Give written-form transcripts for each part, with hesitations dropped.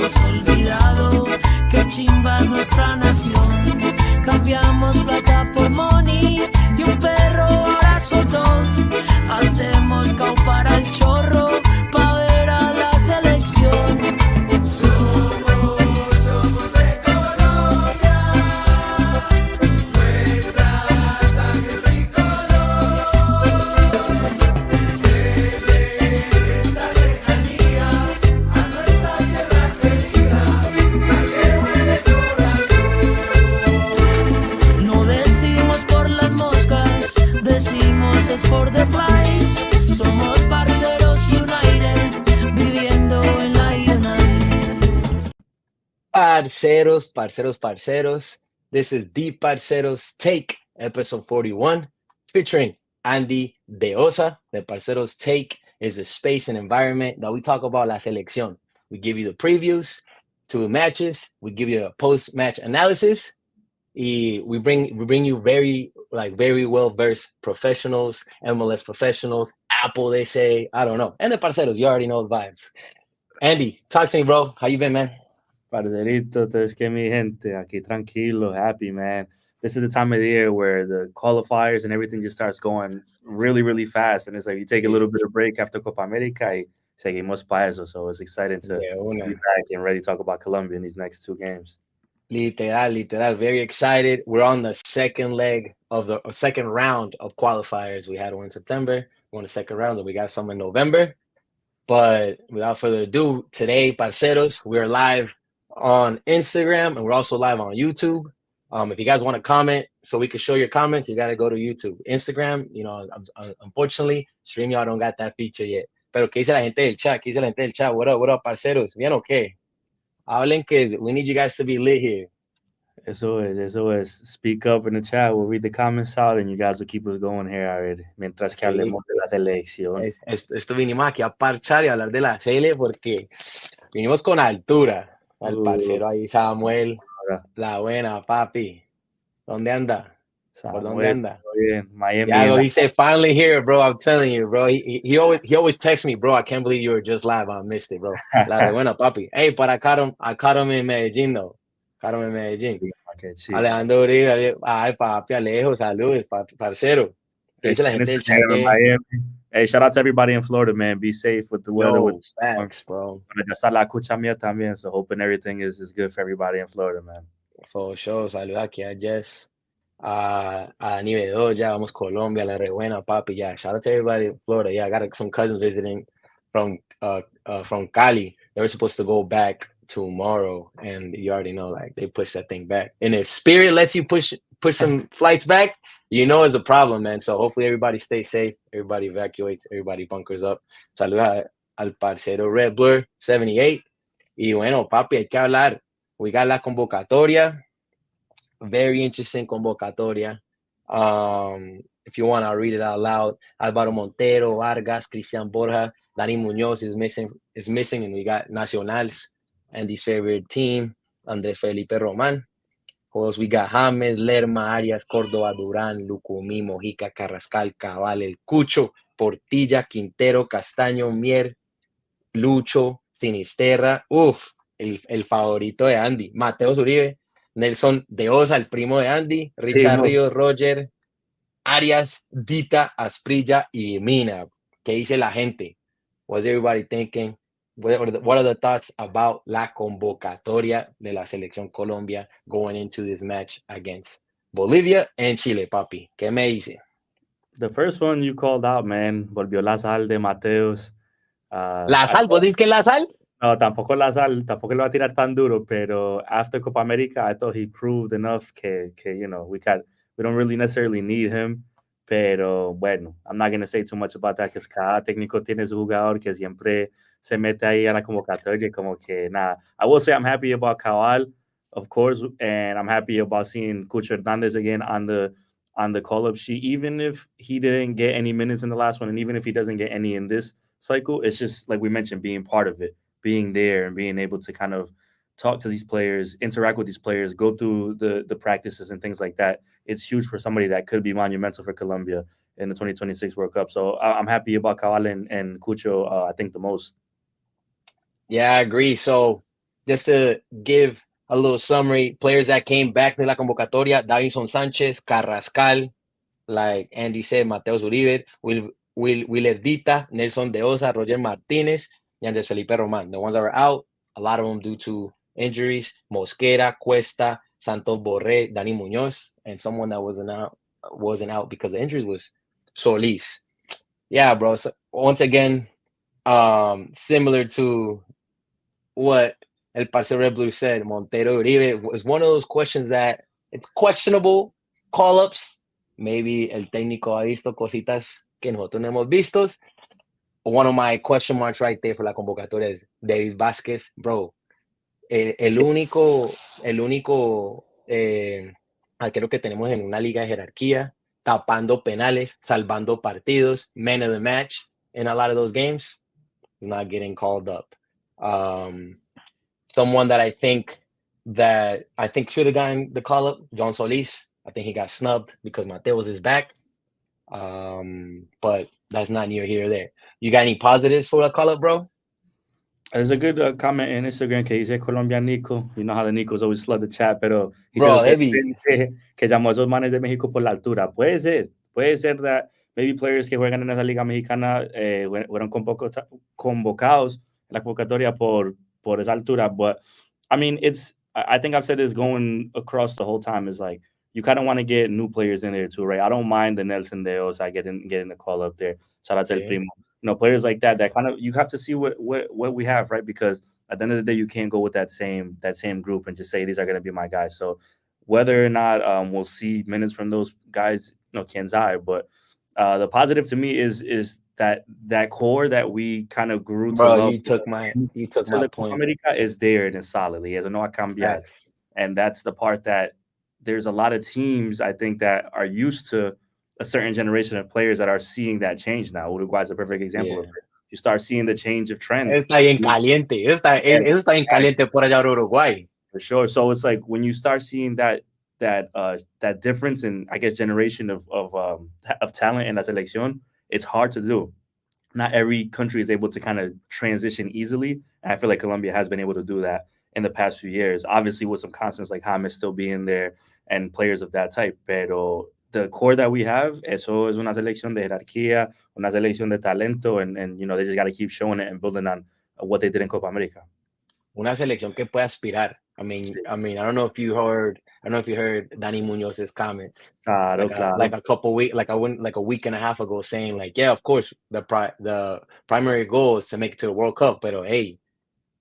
hemos olvidado que chimba es nuestra nación. Cambiamos plata por money y un perro ahora soltón. Hacemos cao para el chorro pa' ver a la selección. Somos de Colombia, nuestra sangre es tricolor. Desde esta lejanía a nuestra tierra querida, la llevo en el corazón. No decimos por las moscas, decimos es for the flies. Somos Parceros United, viviendo en la United. Parceros. This is the Parceros Take, episode 41, featuring Andy Deossa. The Parceros Take is a space and environment that we talk about la selección. We give you the previews to the matches. We give you a post-match analysis. We bring you very well-versed professionals, MLS professionals, Apple, they say, I don't know. And the Parceros, you already know the vibes. Andy, talk to me, bro. How you been, man? Parcerito, entonces que mi gente, aquí tranquilo, happy, man. This is the time of the year where the qualifiers and everything just starts going really, really fast. And it's like you take a little bit of break after Copa America y seguimos pa' eso. So it's exciting to be back and ready to talk about Colombia in these next two games. Literal, very excited. We're on the second leg of the second round of qualifiers. We had one in September, we're on the second round, and we got some in November. But without further ado, today, Parceros, we're live on Instagram and we're also live on YouTube. If you guys want to comment so we can show your comments, you got to go to YouTube. Instagram, you know, unfortunately, StreamYard don't got that feature yet. Pero ¿qué dice la gente del chat? ¿Qué dice la gente del chat? What up, Parceros? ¿Bien o qué? Hablen que we need you guys to be lit here. Eso es. Speak up in the chat. We'll read the comments out and you guys will keep us going here already. Mientras que hablemos de la selección. Esto vinimos aquí a parchar y a hablar de la sele porque vinimos con altura. Al parcero ahí, Samuel. La buena, papi. ¿Dónde anda? ¿Por dónde anda? Bien. Miami. Yeah, he said finally here, bro. I'm telling you, bro. He always texts me, bro. I can't believe you were just live. I missed it, bro. La buena, papi. Hey, but I caught him in Medellín, though. Caught him in Medellín. Okay, sí. Alejandro Uribe, ay, papi, Alejo, saludos, parcero. ¿Qué dice la gente del chat? Hey, shout out to everybody in Florida, man. Be safe with the weather. Thanks, bro. Ya está la cucha mía también, so hoping everything is good for everybody in Florida, man. For sure, saludos aquí a Jess, a Nivedo, ya vamos Colombia, la re buena, papi, yeah. Shout out to everybody in Florida. Yeah, I got some cousins visiting from Cali. They were supposed to go back tomorrow, and you already know, like, they pushed that thing back. And if Spirit lets you push some flights back, you know it's a problem, man. So hopefully everybody stays safe, everybody evacuates, everybody bunkers up. Saludos al parcero Red Blur 78. Y bueno, papi, hay que hablar. We got la convocatoria. Very interesting convocatoria. If you want, I'll read it out loud. Álvaro Montero, Vargas, Cristian Borja, Dani Muñoz is missing, and we got Nacionals, Andy's favorite team, Andrés Felipe Román. Who else? We got James, Lerma, Arias, Córdoba, Durán, Lucumí, Mojica, Carrascal, Cabal, El Cucho, Portilla, Quintero, Castaño, Mier, Lucho, Sinisterra, el favorito de Andy, Mateo Uribe, Nelson Deossa, el primo de Andy, Richard Ríos, Roger, Arias, Dita, Asprilla y Mina. ¿Qué dice la gente? What's everybody thinking? What are the thoughts about la convocatoria de la Selección Colombia going into this match against Bolivia and Chile, papi? ¿Qué me dice? The first one you called out, man. Volvió la sal de Mateos. ¿La sal? ¿Vos dices que la sal? No, tampoco la sal. Tampoco le va a tirar tan duro. Pero after Copa America, I thought he proved enough que you know, we don't really necessarily need him. Pero bueno, I'm not going to say too much about that because cada técnico tiene su jugador que siempre se mete ahí a la convocatoria como que nada. I will say I'm happy about KAAL, of course, and I'm happy about seeing Cucho Hernandez again on the call-up sheet, even if he didn't get any minutes in the last one, and even if he doesn't get any in this cycle. It's just, like we mentioned, being part of it, being there and being able to kind of talk to these players, interact with these players, go through the practices and things like that. It's huge for somebody that could be monumental for Colombia in the 2026 World Cup. So I'm happy about KAAL and Cucho, I think, the most. Yeah, I agree. So just to give a little summary, players that came back de la convocatoria: Davison Sánchez, Carrascal, like Andy said, Mateus Uribe, Willardita, Nelson Deossa, Roger Martinez, and Andres Felipe Roman. The ones that were out, a lot of them due to injuries: Mosquera, Cuesta, Santos Borré, Dani Muñoz, and someone that wasn't out because of injuries was Solis. Yeah, bro. So once again, similar to what El Parcero Red Blue said, Montero Uribe was one of those questions that it's questionable call-ups. Maybe el técnico ha visto cositas que nosotros no hemos vistos. One of my question marks right there for la convocatoria is David Vázquez, bro. El único arquero que tenemos en una liga de jerarquía, tapando penales, salvando partidos, man of the match in a lot of those games, is not getting called up. Someone that I think should have gotten the call up, John Solis. I think he got snubbed because Mateos is back. But that's not near here or there. You got any positives for the call up, bro? There's a good comment in Instagram que dice Colombia Nico. You know how the Nicos always flood the chat, pero he Bro, said que llamó a esos manes de México por la altura. Puede ser that maybe players que juegan en esa liga mexicana fueron convocados en la convocatoria por esa altura. But I mean, I think I've said this going across the whole time, is like, you kind of want to get new players in there too, right? I don't mind the Nelson Deossa getting the call up there. Shout out to El Primo. You know, players like that kind of, you have to see what we have, right? Because at the end of the day, you can't go with that same group and just say these are going to be my guys. So whether or not we'll see minutes from those guys, quién sabe. But the positive to me is that core that we kind of grew to love. You took my point. America is there and it's solidly. Eso no ha cambiado. And that's the part that there's a lot of teams, I think, that are used to a certain generation of players that are seeing that change now. Uruguay is a perfect example of it. You start seeing the change of trend. Está bien caliente. Eso está bien caliente por allá por Uruguay. For sure. So it's like when you start seeing that difference in, I guess, generation of talent in la selección, it's hard to do. Not every country is able to kind of transition easily. And I feel like Colombia has been able to do that in the past few years. Obviously, with some constants like James still being there and players of that type. Pero the core that we have, eso es una selección de jerarquía, una selección de talento, and they just got to keep showing it and building on what they did in Copa America. Una selección que puede aspirar. I mean, I don't know if you heard Dani Muñoz's comments. Like a week and a half ago, saying like, yeah, of course, the primary goal is to make it to the World Cup, pero hey,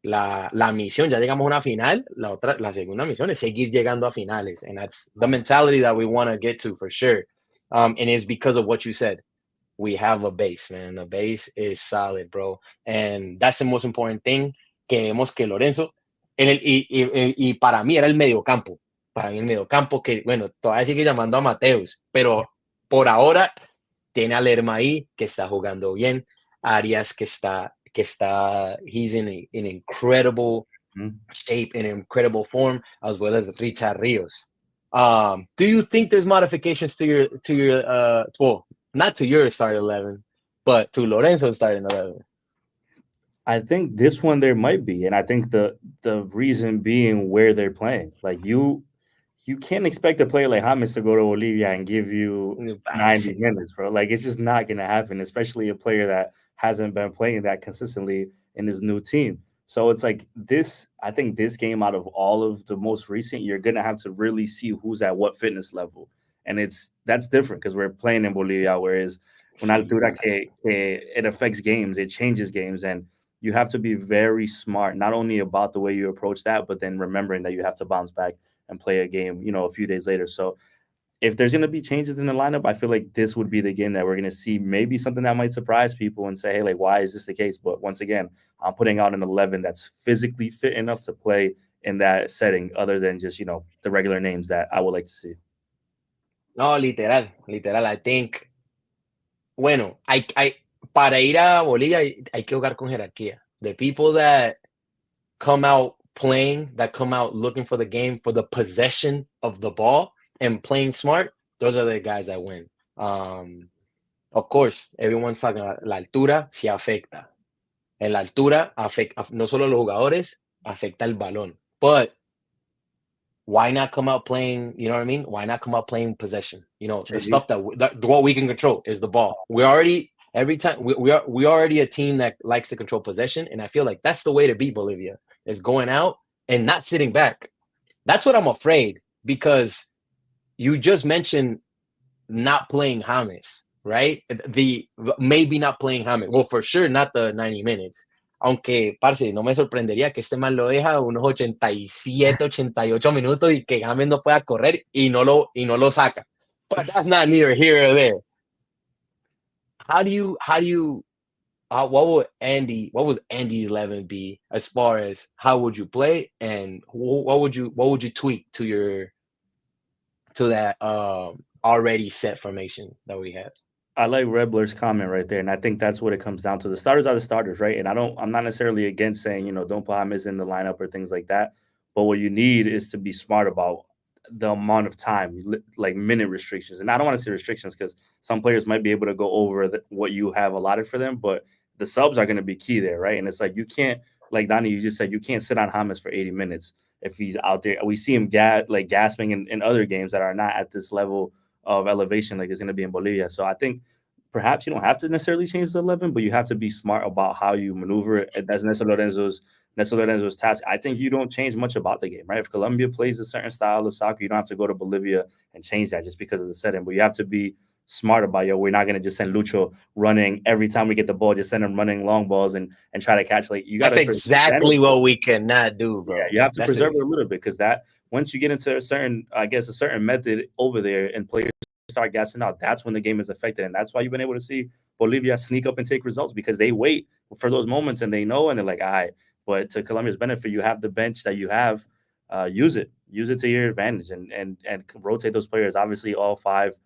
la misión, ya llegamos a una final, la segunda misión es seguir llegando a finales, and that's the mentality that we want to get to for sure. And it's because of what you said. We have a base, man. The base is solid, bro, and that's the most important thing. Que vemos que Lorenzo y para mí era el mediocampo. Para mí el mediocampo que, bueno, todavía sigue llamando a Mateus, pero por ahora tiene a Lerma ahí, que está jugando bien. Arias, que está he's in an incredible shape, in incredible form, as well as Richard Rios. Do you think there's modifications to your well, not to your starting 11, but to Lorenzo's starting 11? I think this one there might be, and I think the reason being where they're playing. Like you can't expect a player like James to go to Bolivia and give you 90 minutes, bro. Like it's just not gonna happen, especially a player that hasn't been playing that consistently in his new team. So it's like this. I think this game, out of all of the most recent, you're gonna have to really see who's at what fitness level, and that's different because we're playing in Bolivia, whereas when ALTURA, it affects games, it changes games, and you have to be very smart, not only about the way you approach that, but then remembering that you have to bounce back and play a game, a few days later. So if there's going to be changes in the lineup, I feel like this would be the game that we're going to see maybe something that might surprise people and say, hey, like, why is this the case? But once again, I'm putting out an 11 that's physically fit enough to play in that setting, other than just, the regular names that I would like to see. No, literal. I think, bueno, para ir a Bolivia hay que jugar con jerarquía. The people that come out playing, that come out looking for the game, for the possession of the ball and playing smart, those are the guys that win. Of course, everyone's talking about la altura, sí afecta. La altura afecta no solo a los jugadores, afecta el balón. But why not come out playing, you know what I mean? Why not come out playing possession? You know, the stuff that what we can control is the ball. We already, every time, we already a team that likes to control possession. And I feel like that's the way to beat Bolivia, is going out and not sitting back. That's what I'm afraid, because you just mentioned not playing James, right? Maybe not playing James. Well, for sure, not the 90 minutes. Aunque, parce, no me sorprendería que este man lo deja unos 87, 88 minutos y que James no pueda correr y no lo saca. But that's not neither here or there. What was Andy's 11 be as far as how would you play, and what would you tweak to that already set formation that we have? I like Rebler's comment right there, and I think that's what it comes down to. The starters are the starters, right? And I'm not necessarily against saying, don't put James in the lineup or things like that. But what you need is to be smart about the amount of time, like minute restrictions. And I don't want to say restrictions because some players might be able to go over what you have allotted for them, but the subs are going to be key there, right? And it's like you can't, like Donnie, you just said, you can't sit on James for 80 minutes if he's out there. We see him gasping in other games that are not at this level of elevation like it's going to be in Bolivia. So I think perhaps you don't have to necessarily change the 11, but you have to be smart about how you maneuver it. That's Néstor Lorenzo's task. I think you don't change much about the game, right? If Colombia plays a certain style of soccer, you don't have to go to Bolivia and change that just because of the setting, but you have to be smart about, we're not going to just send Lucho running every time we get the ball, just send him running long balls and try to catch. Like you got. That's exactly what we cannot do, bro. Yeah, you have to preserve it a little bit, because that once you get into a certain method over there and players start gassing out, that's when the game is affected. And that's why you've been able to see Bolivia sneak up and take results, because they wait for those moments and they know, and they're like, all right. But to Colombia's benefit, you have the bench that you have. Use it to your advantage and rotate those players. Obviously, all 5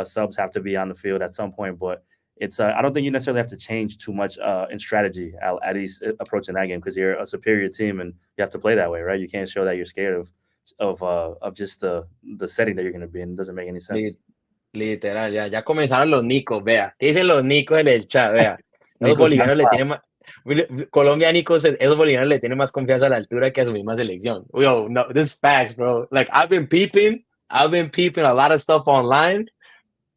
subs have to be on the field at some point, but it's I don't think you necessarily have to change too much in strategy at least approaching that game, because you're a superior team and you have to play that way, right? You can't show that you're scared of just the setting that you're going to be in. It doesn't make any sense. Literal, ya comenzaron los nicos, vea. ¿Qué dicen los nicos en el chat? Vea. Esos bolivianos le tienen más, Colombia, nicos, esos bolivianos le tienen más confianza a la altura que a su misma selección. Yo, no, this is facts, bro. Like, I've been peeping a lot of stuff online.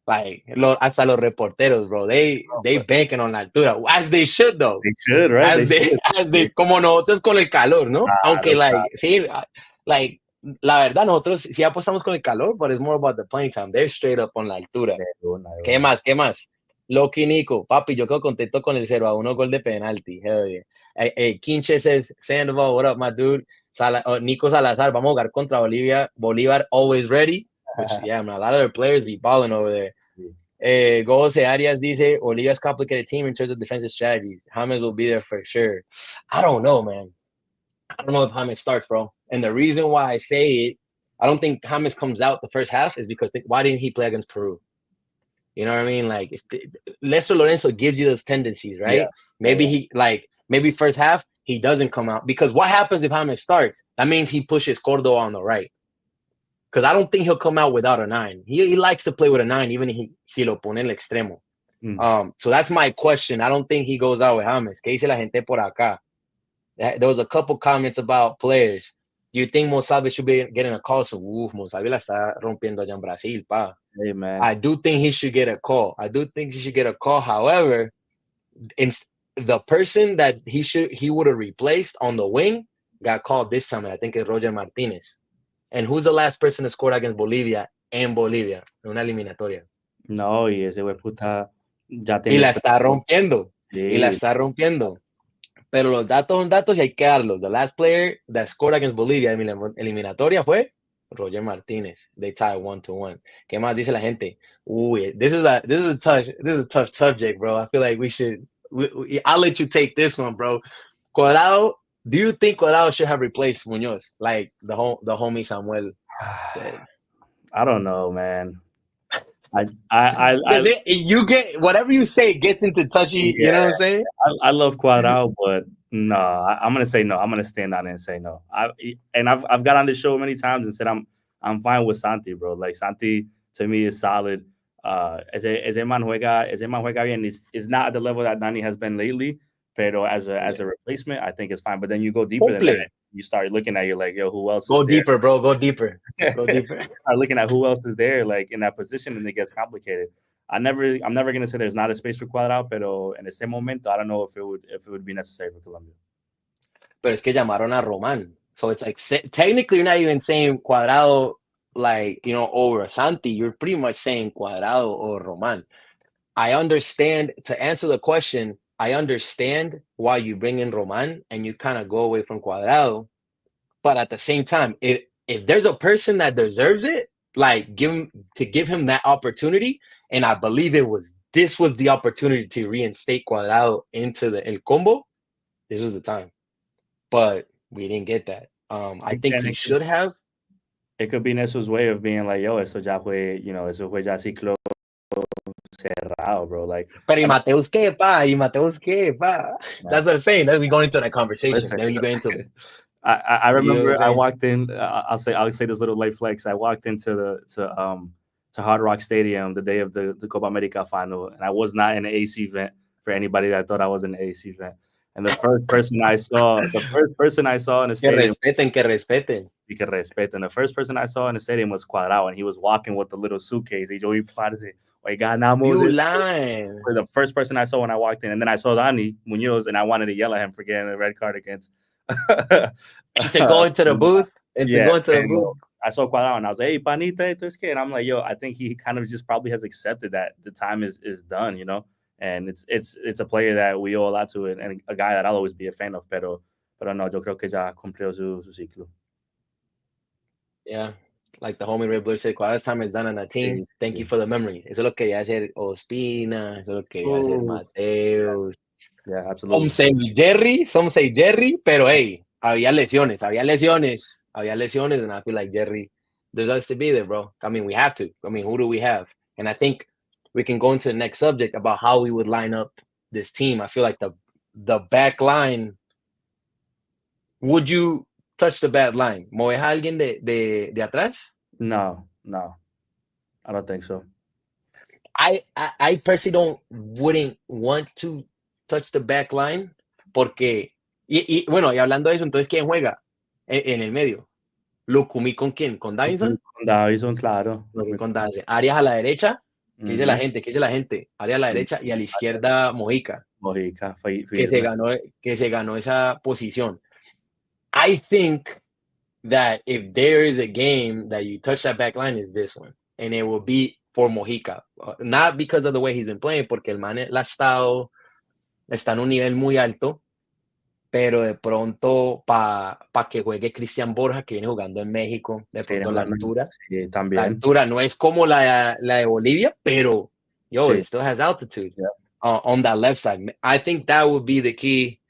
Like, hasta los reporteros, bro, they banking on la altura, as they should, though. They should, right? As they, como nosotros con el calor, ¿no? Aunque, sí, like, la verdad, nosotros sí apostamos con el calor, but it's more about the playing time. They're straight up on la altura. ¿Qué más? Loki Nico, papi, yo quedo contento con el 0-1 gol de penalti. Hell yeah. Quinche says, Sandoval, what up, my dude? Nico Salazar, vamos a jugar contra Bolívar, always ready. Which, yeah, man, a lot of their players be balling over there. Jose Arias dice, Bolivia's complicated team in terms of defensive strategies. James will be there for sure. I don't know, man. I don't know if James starts, bro. And the reason why I say it, I don't think James comes out the first half is because why didn't he play against Peru? You know what I mean? Like, if Néstor Lorenzo gives you those tendencies, right? Yeah. Maybe first half he doesn't come out, because what happens if James starts? That means he pushes Córdoba on the right. Because I don't think he'll come out without a 9. He likes to play with a 9, even si lo pone en el extremo. So that's my question. I don't think he goes out with James. ¿Qué dice la gente por acá? There was a couple comments about players. Do you think Monsalve should be getting a call? So, Monsalve la está rompiendo allá en Brasil, pa. Hey, man. I do think he should get a call. However, the person that he would have replaced on the wing got called this time. I think it's Roger Martinez. And who's the last person to score against Bolivia en una eliminatoria? No, y ese güey puta ya tiene. Y la está rompiendo. Sí. Pero los datos son datos y hay que darlos. The last player that scored against Bolivia en eliminatoria fue Roger Martinez. They tied 1-1. ¿Qué más dice la gente? Uy, this is a tough subject, bro. I feel like I'll let you take this one, bro. Cuadrado. Do you think Cuadrado should have replaced Muñoz, like the homie Samuel said? I don't know, man. You get whatever you say gets into touchy. Yeah, you know what I'm saying? I love Cuadrado, but no, I'm gonna say no. I'm gonna stand on it and say no. I've got on this show many times and said I'm fine with Santi, bro. Like, Santi to me is solid. Ese man juega bien. It's not at the level that Dani has been lately. Pero as a replacement, I think it's fine. But then you go deeper than that. You start looking at, you're like, yo, who else? Go deeper, bro. Go deeper. Go deeper. Start looking at who else is there, like in that position, and it gets complicated. I'm never gonna say there's not a space for Cuadrado, pero en este momento, I don't know if it would be necessary for Colombia. Pero es que llamaron a Román, so it's like technically you're not even saying Cuadrado, like, you know, over Santi. You're pretty much saying Cuadrado or Román. I understand, to answer the question, I understand why you bring in Román and you kind of go away from Cuadrado, but at the same time, if there's a person that deserves it, like give him that opportunity, and I believe this was the opportunity to reinstate Cuadrado into the El Combo, this was the time. But we didn't get that. I think he should have. It could be Nesso's way of being like, yo, eso ya fue, you know, eso fue ya ciclo cerrado, bro. Like, Pero ¿y Mateus qué, pa? ¿Y Mateus qué, pa? That's what I'm saying. That's we going into that conversation. Listen, Then you go into. I remember, you know I walked in. I'll say this little light flex. I walked into to Hard Rock Stadium the day of the Copa America final, and I was not in an AC vent. For anybody that thought I was in an AC vent, and the first person I saw in the stadium. Que respeten. Que respeten. The first person I saw in the stadium was Cuadrado, and he was walking with the little suitcase. You lying. For the first person I saw when I walked in, and then I saw Dani Munoz, and I wanted to yell at him for getting a red card against. And to go into the booth. I saw Cuadrado, and I was like, "Hey, panita, and I'm like, "Yo, I think he kind of just probably has accepted that the time is done, you know." And it's a player that we owe a lot to, and a guy that I'll always be a fan of. Pero no, yo creo que ya cumplió su ciclo. Yeah, like the homie Red Blur said, Cuadrado's time is done on that team. Thank you for the memory. Eso es lo que quería hacer Ospina. Eso es lo que quería hacer Mateus. Yeah, absolutely. Some say Jerry, pero hey, había lesiones, and I feel like Jerry deserves to be there, bro. I mean, we have to. I mean, who do we have? And I think we can go into the next subject about how we would line up this team. I feel like the back line. Would you touch the back line? ¿Moves a alguien de atrás? No, I don't think so. I personally wouldn't want to touch the back line porque bueno, y hablando de eso, entonces ¿quién juega en el medio? ¿Lucumí con quién? ¿Con Davinson? Con Davinson, claro. Con Davinson. Arias a la derecha. ¿Qué dice la gente? Arias a la derecha y a la izquierda Mojica. Que se ganó esa posición. I think that if there is a game that you touch that back line is this one, and it will be for Mojica, not because of the way he's been playing, porque el man está en un nivel muy alto, pero de pronto para que juegue Cristian Borja, que viene jugando en México, de pronto la altura. Sí, también. La altura no es como la de Bolivia, pero it still has altitude on that left side. I think that would be the key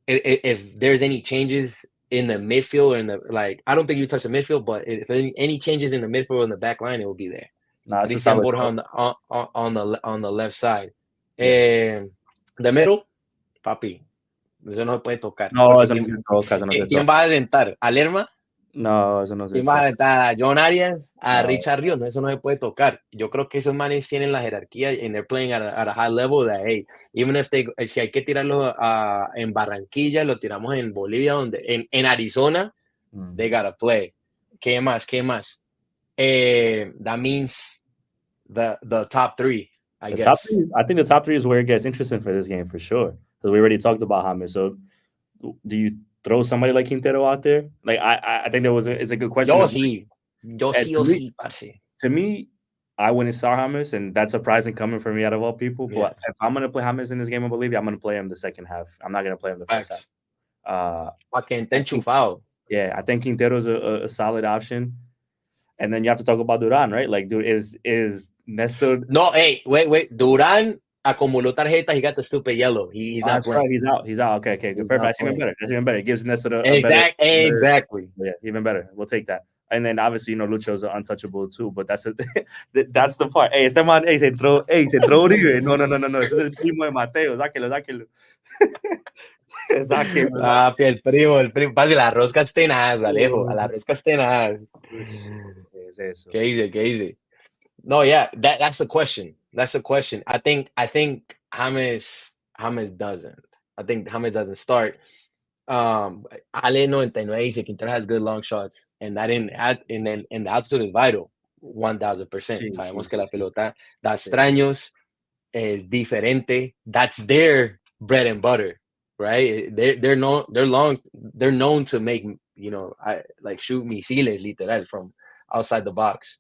if there's any changes in the midfield and I don't think you touch the midfield, but if any changes in the midfield and the back line, it will be there. Cristian Borja on the left side. The middle, papi, eso no se puede tocar. No, eso no se toca. ¿Quién va a sentar? ¿A Lerma? No, eso no se toca. ¿Quién va a sentar? ¿A John Arias? ¿A Richard Ríos? No, eso no se puede tocar. Yo creo que esos manes tienen la jerarquía and they're playing at a high level that, hey, even if si hay que tirarlo en Barranquilla, lo tiramos en Bolivia, en Arizona, they gotta play. ¿Qué más? That means the top three, I guess. I think the top three is where it gets interesting for this game for sure. Because we already talked about James. So do you throw somebody like Quintero out there? Like I think it's a good question. Yo sí, parce. To me, I wouldn't start James, and that's surprising coming from me out of all people. Yeah. But if I'm gonna play James in this game in Bolivia, I'm gonna play him the second half. I'm not gonna play him the first half. Pa' que esté enchufado. Yeah, I think Quintero's a solid option. And then you have to talk about Duran, right? Like, dude, is Nestor? No, hey, wait. Duran acumuló tarjetas. He got the stupid yellow. He's not playing. Right. He's out. Okay, good. Perfect. That's even better. It gives Nestor exactly. Yeah, even better. We'll take that. And then obviously, Lucho's untouchable too. But that's the part. Hey, ese man, se entró Uribe. No. Ese es el primo de Mateo. Sáquelo. El primo. Pase, la rosca es tenaz, Alejo. A la rosca es tenaz. Es eso. ¿Qué dice? No, yeah, that's the question. I think James doesn't. I think James doesn't start. Ale 99 dice Quintero has good long shots, and that in the altitude is vital, 1000%. Sabemos que la pelota da extraños, es diferente. That's their bread and butter, right? They're known to make, like shoot misiles literal from outside the box.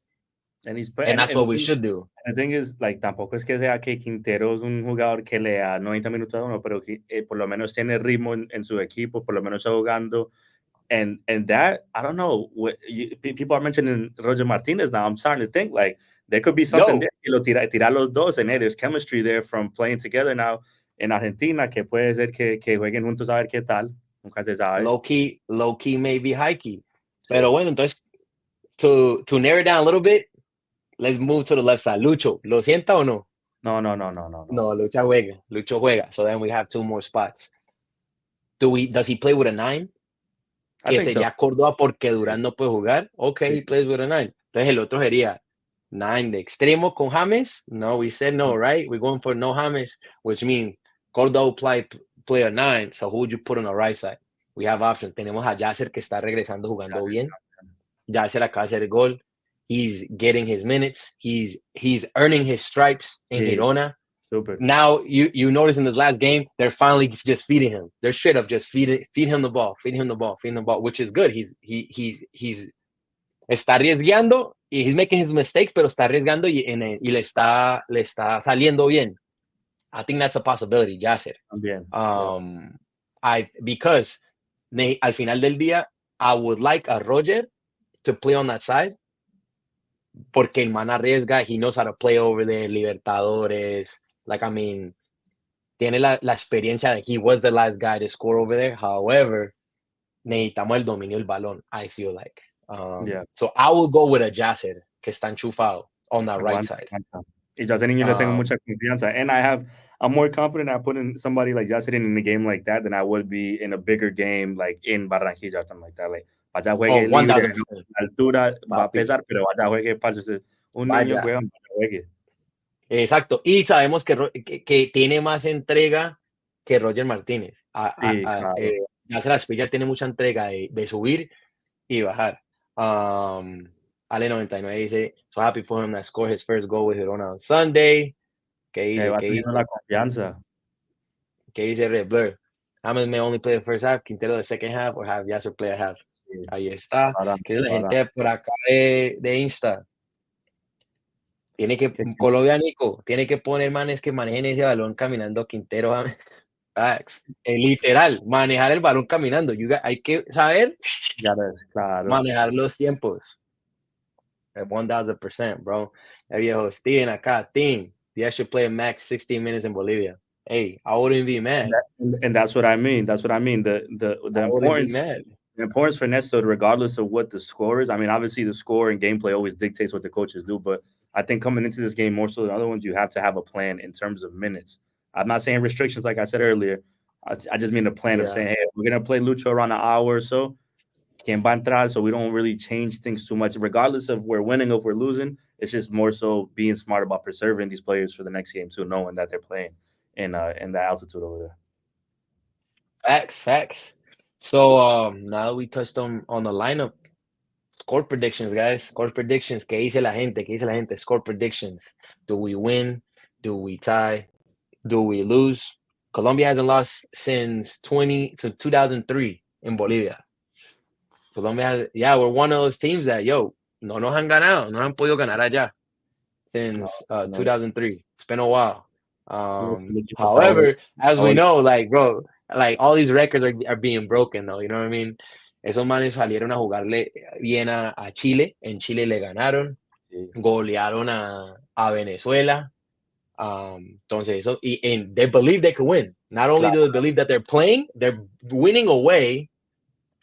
And that's what we should do. The thing is, like, tampoco es que sea que Quintero es un jugador que le da 90 minutos a uno, pero por lo menos tiene ritmo en su equipo, por lo menos está jugando. And that, I don't know, people are mentioning Roger Martinez now. I'm starting to think, like, there could be something there. Que lo tira los dos, and hey, there's chemistry there from playing together now en Argentina, que puede ser que jueguen juntos a ver qué tal. Nunca se sabe. Low key, maybe high key. Pero bueno, entonces, to narrow it down a little bit, let's move to the left side. Lucho, ¿lo sienta o no? No. No, Lucho juega. So then we have 2 more spots. Does he play with a 9? Que sería Córdoba porque Durán no puede jugar. Okay, he plays with a 9. Entonces el otro sería 9 de extremo con James. No, we said no, right? We're going for no James, which means Córdoba play a 9. So who would you put on the right side? We have options. Tenemos a Yasser que está regresando jugando bien. Yasser acaba de hacer el gol. He's getting his minutes. He's earning his stripes in Girona. Super. Now you notice in this last game, they're finally just feeding him. They're straight up just feed him the ball, which is good. He's está arriesgando y he's making his mistakes, pero está arriesgando y le está saliendo bien. I think that's a possibility, Yasser. Bien. Because al final del día, I would like a Roger to play on that side. Porque el man arriesga, he knows how to play over there, Libertadores. Like, I mean, tiene la experiencia de he was the last guy to score over there. However, necesitamos el dominio del balón, I feel like. So I will go with a Yasser, que está enchufado, on the right side. Y Yasser Niño le tengo mucha confianza. And I'm more confident at putting somebody like Yasser in a game like that than I would be in a bigger game, like in Barranquilla or something like that. Like, vaya juegue libre, altura va a pesar, pero vaya juegue, pase un niño juega, vaya juegue. Exacto, y sabemos que tiene más entrega que Roger Martínez. Yasser Aspilla tiene mucha entrega de subir y bajar. Ale 99 dice, so happy for him that scored his first goal with Girona on Sunday. ¿Qué dice? La confianza. ¿Qué dice Red Blur? James may only play the first half, Quintero the second half, or have Yasser play a half. Ahí está. Que es la gente por acá de Insta. Colombia, Nico, tiene que poner manes que manejen ese balón caminando. Quintero, literal, manejar el balón caminando. Hay que saber manejar los tiempos. 1000%, bro. El viejo Steven acá, team. They should play max 16 minutes in Bolivia. Hey, I wouldn't be mad. And that's what I mean. The importance for Nesto, regardless of what the score is. I mean, obviously the score and gameplay always dictates what the coaches do, but I think coming into this game more so than other ones, you have to have a plan in terms of minutes. I'm not saying restrictions like I said earlier. I just mean the plan of saying, hey, we're going to play Lucho around an hour or so. ¿Quién va a entrar? So we don't really change things too much, regardless of we're winning or if we're losing. It's just more so being smart about preserving these players for the next game too, knowing that they're playing in that altitude over there. Facts. So now that we touched on the lineup, score predictions, guys. Score predictions. ¿Qué dice la gente? Score predictions. Do we win? Do we tie? Do we lose? Colombia hasn't lost since 2003 in Bolivia. Colombia we're one of those teams that, no nos han ganado, no han podido ganar allá since 2003. It's been a while. However, as we know, like, bro, like all these records are being broken, though. You know what I mean? Esos manes salieron a jugarle bien a Chile. En Chile le ganaron. Golearon a Venezuela. Entonces eso, and they believe they can win. Not only do they believe that they're playing, they're winning away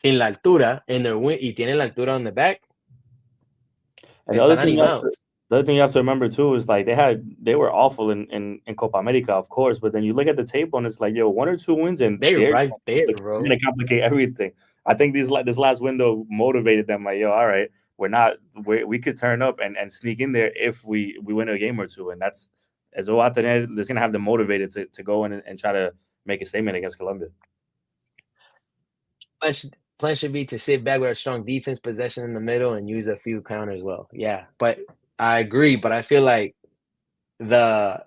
en la altura, and y tienen la altura on the back. And the other thing you have to remember too is like they were awful in Copa America, of course, but then you look at the table and it's like, 1 or 2 wins and they're right there, bro. Going to complicate everything. I think this last window motivated them, like, all right, we could turn up and sneak in there if we win a game or two, and that's going to have them motivated to go in and try to make a statement against Colombia. Plan should be to sit back with a strong defense, possession in the middle, and use a few counters well. Yeah, but I agree. But I feel like las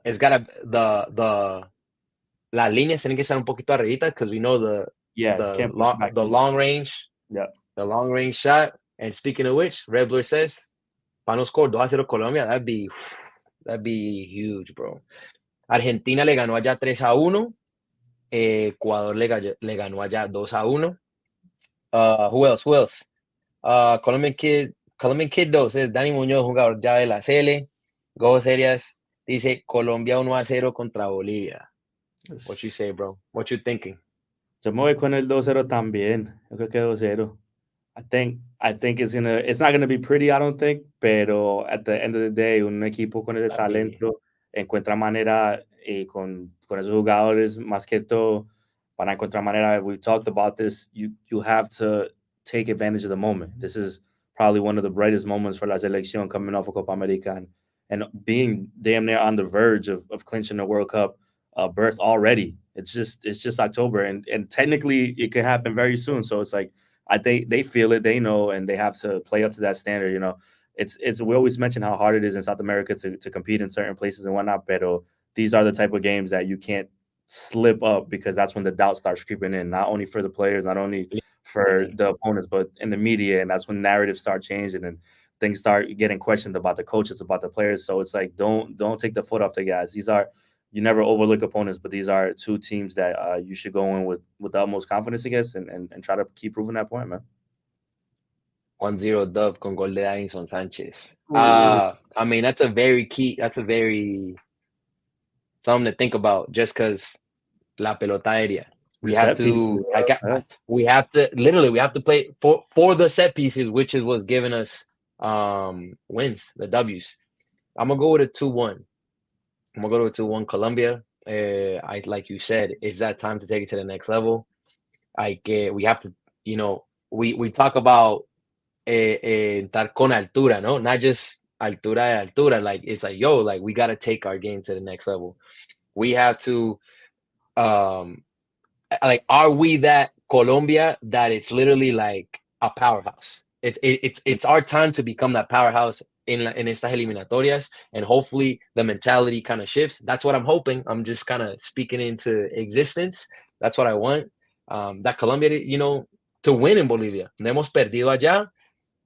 líneas tienen que estar un poquito arribita because we know the long range. Yeah. The long range shot. And speaking of which, Red Blur says, para no score 2-0 Colombia, that'd be huge, bro. Argentina le ganó allá 3-1. Ecuador le ganó allá 2-1. Who else? Colombian Kid 2 says, Dani Muñoz, jugador ya de la CL. Go Serias dice, Colombia 1-0 contra Bolivia. What you say, bro? What you thinking? Yo me voy con el 2-0 también. Yo creo que 2-0. I think it's not gonna be pretty, I don't think, pero at the end of the day, un equipo con ese talento encuentra manera con esos jugadores, más que todo, para encontrar manera. We've talked about this. You have to take advantage of the moment. This is probably one of the brightest moments for la selección coming off of Copa America and being damn near on the verge of clinching the World Cup berth already. It's just October, and technically it could happen very soon. So it's like, I think they feel it, they know, and they have to play up to that standard. You know, it's we always mention how hard it is in South America to compete in certain places and whatnot. But these are the type of games that you can't slip up, because that's when the doubt starts creeping in, not only for the players, not only for the opponents, but in the media, and that's when narratives start changing and things start getting questioned about the coaches, about the players. So it's like, don't take the foot off the gas. You never overlook opponents, but these are two teams that you should go in with the utmost confidence against and try to keep proving that point, man. 1-0 dub con gol de Davinson Sanchez. I mean, that's a very something to think about, just because la pelota aérea. We have to play for the set pieces, which is what's giving us wins, the W's. I'm gonna go with a 2-1. Colombia. Like you said, it's that time to take it to the next level. We have to, we talk about estar con altura, no, not just altura. Like, it's like, yo, like, we got to take our game to the next level. We have to, like, are we that Colombia that it's literally like a powerhouse? It's our time to become that powerhouse in estas eliminatorias, and hopefully the mentality kind of shifts. That's what I'm hoping. I'm just kind of speaking into existence. That's what I want. That Colombia, to win in Bolivia. No hemos perdido allá.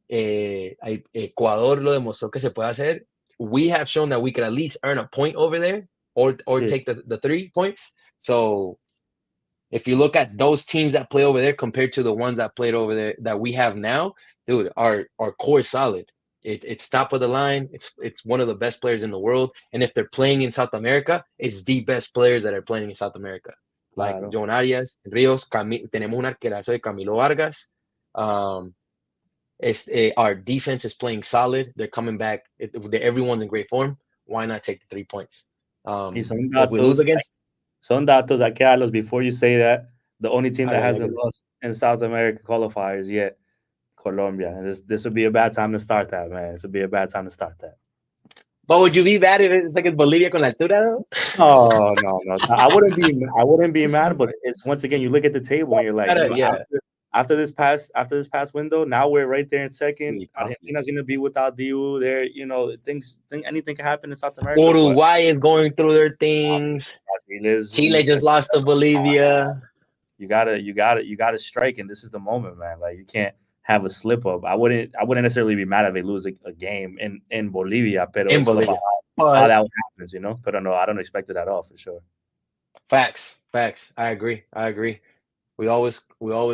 Ecuador lo demostró que se puede hacer. We have shown that we could at least earn a point over there, or take the 3 points. So if you look at those teams that play over there compared to the ones that played over there that we have now, dude, our core is solid. It's top of the line. It's one of the best players in the world. And if they're playing in South America, it's the best players that are playing in South America. Like John Arias, Rios, tenemos un arquerazo de Camilo Vargas. Our defense is playing solid. They're coming back. Everyone's in great form. Why not take the 3 points? If we lose against... Son datos, hay que darlos before you say that. The only team that hasn't lost in South America qualifiers yet, Colombia. And this would be a bad time to start that, man. This would be a bad time to start that. But would you be mad if it's like it's Bolivia con la altura, though? Oh, no. I wouldn't be mad, but it's, once again, you look at the table and you're like, after this past window, now we're right there in second. Argentina's gonna be without Diu there. Anything can happen in South America. Uruguay is going through their things. Chile just lost to Bolivia. You gotta strike, and this is the moment, man. Like, you can't have a slip up. I wouldn't necessarily be mad if they lose a game in Bolivia, how that happens, But no, I don't expect it at all, for sure. Facts. I agree. We always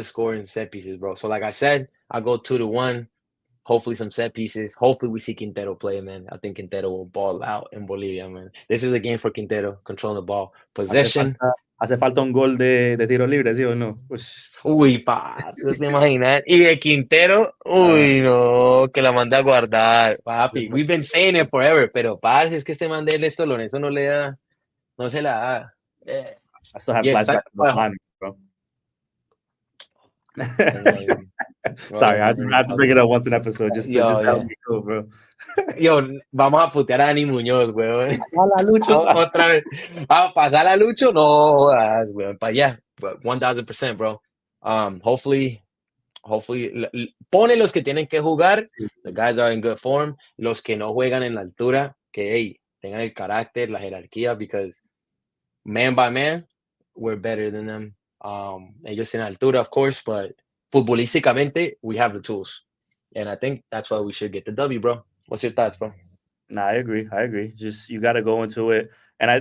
score in set pieces, bro. So like I said, I go 2-1. Hopefully some set pieces. Hopefully we see Quintero play, man. I think Quintero will ball out in Bolivia, man. This is a game for Quintero, controlling the ball. Possession. Hace falta un gol de tiro libre, ¿sí o no? Uy, papi, ¿no se imaginan? Y de Quintero, uy, no, que la manda a guardar, papi. We've been saying it forever, pero parce, es que este man de esto, Lorenzo no se la da. I still have flashbacks to the finals, bro. Sorry, I have to bring it up once an episode just to help me go, bro. Yo, vamos a putear a Dani Muñoz, weón. Hola, Lucho. Otra vez. Vamos a pasar a Lucho. No, weón. But yeah, 1000%, bro. Hopefully, pone los que tienen que jugar. The guys are in good form. Los que no juegan en la altura, que hey, tengan el carácter, la jerarquía, because man by man, we're better than them. Ellos en altura, of course, but futbolísticamente, we have the tools. And I think that's why we should get the W, bro. What's your thoughts, bro? Nah, I agree. Just you got to go into it, and I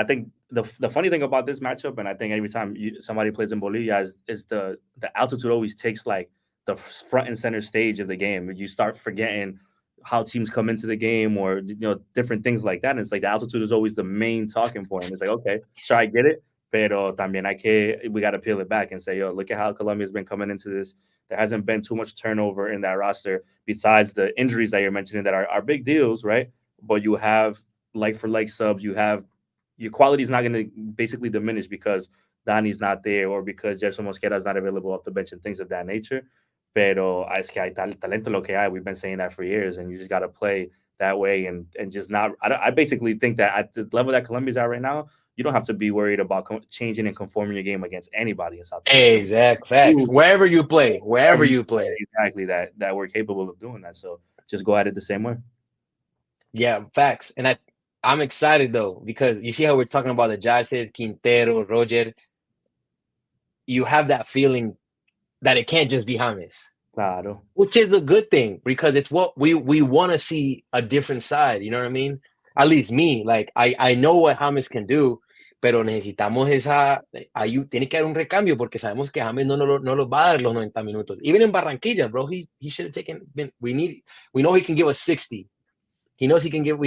think the funny thing about this matchup, and I think every time somebody plays in Bolivia, is the altitude always takes like the front and center stage of the game. You start forgetting how teams come into the game, or different things like that. And it's like the altitude is always the main talking point. It's like, okay, sure, I get it, pero también we got to peel it back and say, yo, look at how Colombia's been coming into this. There hasn't been too much turnover in that roster besides the injuries that you're mentioning that are big deals, right? But you have like-for-like subs. You have your quality is not going to basically diminish because Dani's not there or because Gerson Mosquera is not available off the bench and things of that nature. Pero es que hay talento lo que hay. We've been saying that for years, and you just got to play that way and just not. I basically think that at the level that Colombia's at right now, you don't have to be worried about changing and conforming your game against anybody in South America. Exact facts. Wherever you play. Exactly that we're capable of doing that. So just go at it the same way. Yeah, facts. And I'm excited though, because you see how we're talking about the Jaces, Quintero, Roger. You have that feeling that it can't just be James. Claro. Which is a good thing, because it's what we want to see, a different side. You know what I mean? At least me. Like, I know what James can do, pero necesitamos tiene que haber un recambio, porque sabemos que James no los va a dar los 90 minutos. Even in Barranquilla, bro, he should have taken. We know he can give us 60. He knows he can give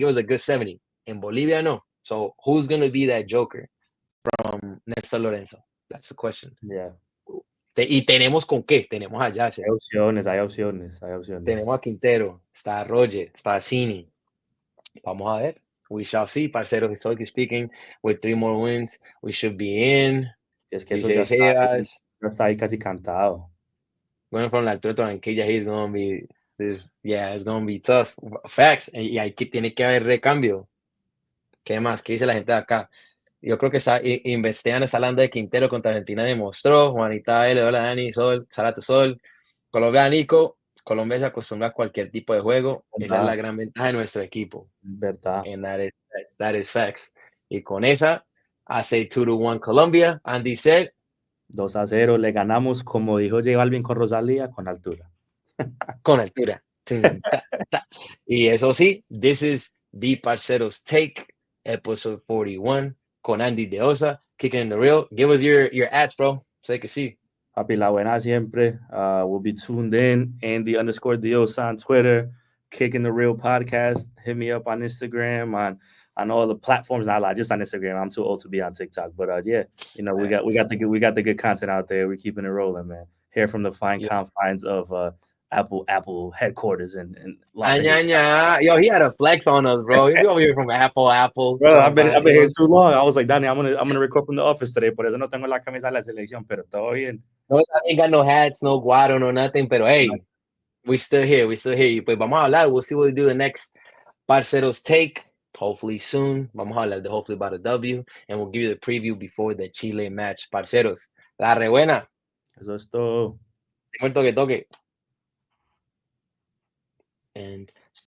us a good 70. In Bolivia, no. So who's gonna be that joker from Néstor Lorenzo? That's the question. Yeah. Y tenemos con qué, tenemos allá. Hay opciones. Tenemos a Quintero, está Roger, está Cini. Vamos a ver. We shall see. Parceros, historically speaking, with 3 more wins, we should be in. Es que eso ya está ahí casi cantado. Bueno, from la altura de Barranquilla, he's going to be, it's going to be tough. Facts. Y ahí tiene que haber recambio. ¿Qué más? ¿Qué dice la gente de acá? Yo creo que investigan esa landa de Quintero contra Argentina, demostró. Juanita L, hola Dani, Sol, Salato Sol. Colombia, Nico. Colombia se acostumbra a cualquier tipo de juego. Esa es la gran ventaja de nuestro equipo. Verdad. And that is facts. Y con esa, I say 2-1 Colombia. Andy said 2-0. Le ganamos, como dijo J Balvin con Rosalía, con altura. Con altura. Y eso sí, this is the Parceros Take, episode 41. Con Andy Deossa, kicking in the real. Give us your ads, bro, so they can see. Papi, la buena siempre. We'll be tuned in. Andy_Deossa on Twitter. Kicking the Real podcast. Hit me up on Instagram, on all the platforms. Not just on Instagram. I'm too old to be on TikTok. But yeah, we got the good content out there. We're keeping it rolling, man. Here from the fine confines of Apple headquarters in Los Angeles. Yo, he had a flex on us, bro. He's over here from Apple. Bro, I've been here too long. I was like, Danny, I'm gonna record from the office today, por eso no tengo la camisa de la selección, pero todo bien. No, I ain't got no hats, no guaro, no nothing, pero hey, we still here. Pues vamos a hablar. We'll see what we do the next Parceros Take. Hopefully soon. Vamos a hablar hopefully about a W, and we'll give you the preview before the Chile match. Parceros, la rebuena. Eso es todo. Tengo el toque. And